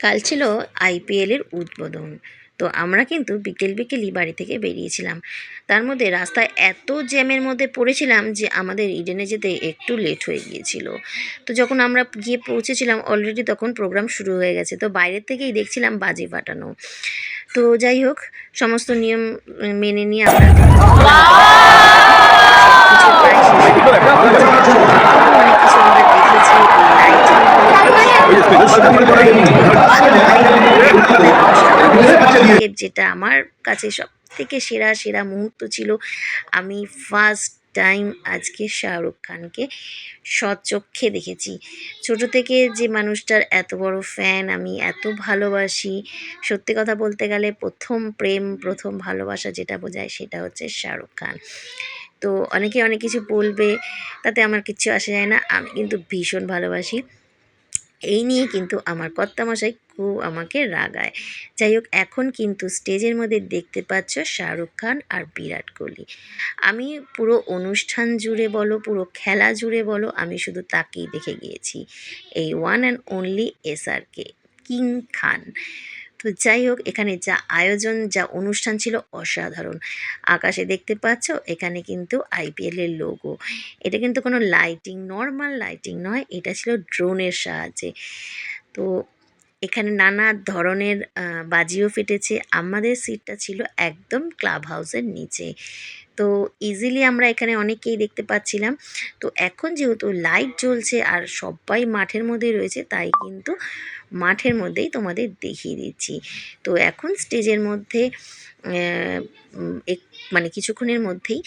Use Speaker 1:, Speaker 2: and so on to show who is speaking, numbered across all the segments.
Speaker 1: কাল ছিল আইপিএলের উদ্বোধন। তো আমরা কিন্তু বিকেলই বাড়ি থেকে বেরিয়েছিলাম। তার মধ্যে রাস্তায় এত জ্যামের মধ্যে পড়েছিলাম যে আমাদের ইডেনে যেতে একটু লেট হয়ে গিয়েছিল। তো যখন আমরা গিয়ে পৌঁছেছিলাম অলরেডি তখন প্রোগ্রাম শুরু হয়ে গেছে। তো বাইরের থেকেই দেখছিলাম বাজি ফাটানো। তো যাই হোক, সমস্ত নিয়ম মেনে নিয়ে আমরা সবকিছু প্রায় শেষের দিকে। অনেক কিছু আমরা দেখেছি। যেটা আমার কাছে সব থেকে সেরা মুহূর্ত ছিল, আমি ফার্স্ট টাইম আজকে শাহরুখ খানকে স্বচক্ষে দেখেছি। ছোট থেকে যে মানুষটার এত বড় ফ্যান, আমি এত ভালোবাসি। সত্যি কথা বলতে গেলে প্রথম প্রেম, প্রথম ভালোবাসা যেটা বোঝায় সেটা হচ্ছে শাহরুখ খান। তো অনেকে অনেক কিছু বলবে, তাতে আমার কিচ্ছু আসে যায় না। আমি কিন্তু ভীষণ ভালোবাসি। এই নিয়ে কিন্তু আমার কর্তামশাই খুব আমাকে রাগায়। যাই হোক, এখন কিন্তু স্টেজের মধ্যে দেখতে পাচ্ছ শাহরুখ খান আর বিরাট কোহলি। আমি পুরো অনুষ্ঠান জুড়ে বলো, পুরো খেলা জুড়ে বলো, আমি শুধু তাকেই দেখে গিয়েছি, এই one and only SRK king Khan. তো যাই হোক, এখানে যা আয়োজন, যা অনুষ্ঠান ছিল অসাধারণ। আকাশে দেখতে পাচ্ছ, এখানে কিন্তু আইপিএলের লোগো। এটা কিন্তু কোনো লাইটিং, নর্মাল লাইটিং নয়, এটা ছিল ড্রোনের সাহায্যে। তো এখানে নানা ধরনের বাজিও ফেটেছে। আমাদের সিটটা ছিল একদম ক্লাব হাউসের নিচে। তো ইজিলি আমরা এখানে অনেককেই দেখতে পাচ্ছিলাম। তো এখন যেহেতু লাইট জ্বলছে আর সবাই মাঠের মধ্যেই রয়েছে, তাই কিন্তু মাঠের মধ্যেই তোমাদের দেখিয়ে দিচ্ছি। তো এখন স্টেজের মধ্যে মানে কিছুক্ষণের মধ্যেই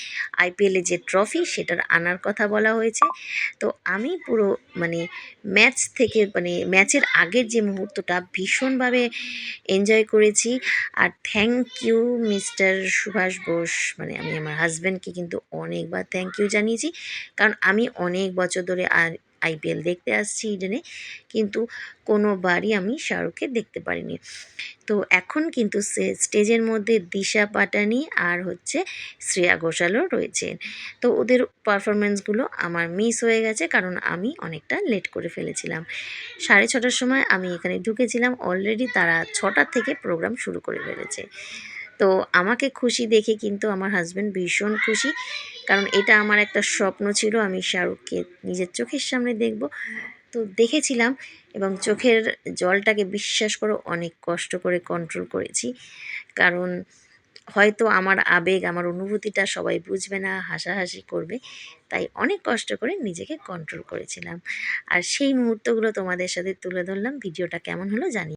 Speaker 1: আইপিএলের যে ট্রফি সেটার আনার কথা বলা হয়েছে। তো আমি পুরো মানে ম্যাচ থেকে, মানে ম্যাচের আগের যে মুহূর্তটা ভীষণভাবে এনজয় করেছি। আর thank you mister Subhash Bose, মানে আমি আমার হাজব্যান্ডকে কিন্তু অনেকবার থ্যাংক ইউ জানিয়েছি, কারণ আমি অনেক বছর ধরে আইপিএল দেখতে আসছি ইডেনে, কিন্তু কোনোবারই আমি শাহরুখকে দেখতে পারিনি। তো এখন কিন্তু স্টেজের মধ্যে দিশা পাটানি আর হচ্ছে শ্রেয়া ঘোষালও রয়েছে। তো ওদের পারফরমেন্সগুলো আমার মিস হয়ে গেছে, কারণ আমি অনেকটা লেট করে ফেলেছিলাম। 6:30টার সময় আমি এখানে ঢুকেছিলাম, অলরেডি তারা 6টা থেকে প্রোগ্রাম শুরু করে ফেলেছে। তো আমাকে খুশি দেখে কিন্তু আমার হাজব্যান্ড ভীষণ খুশি, কারণ এটা আমার একটা স্বপ্ন ছিল, আমি শাহরুখকে নিজের চোখের সামনে দেখব। তো দেখেছিলাম, এবং চোখের জলটাকে বিশ্বাস করো অনেক কষ্ট করে কন্ট্রোল করেছি, কারণ হয়তো আমার আবেগ, আমার অনুভূতিটা সবাই বুঝবে না, হাসাহাসি করবে, তাই অনেক কষ্ট করে নিজেকে কন্ট্রোল করেছিলাম। আর সেই মুহূর্তগুলো তোমাদের সাথে তুলে ধরলাম। ভিডিওটা কেমন হলো জানি।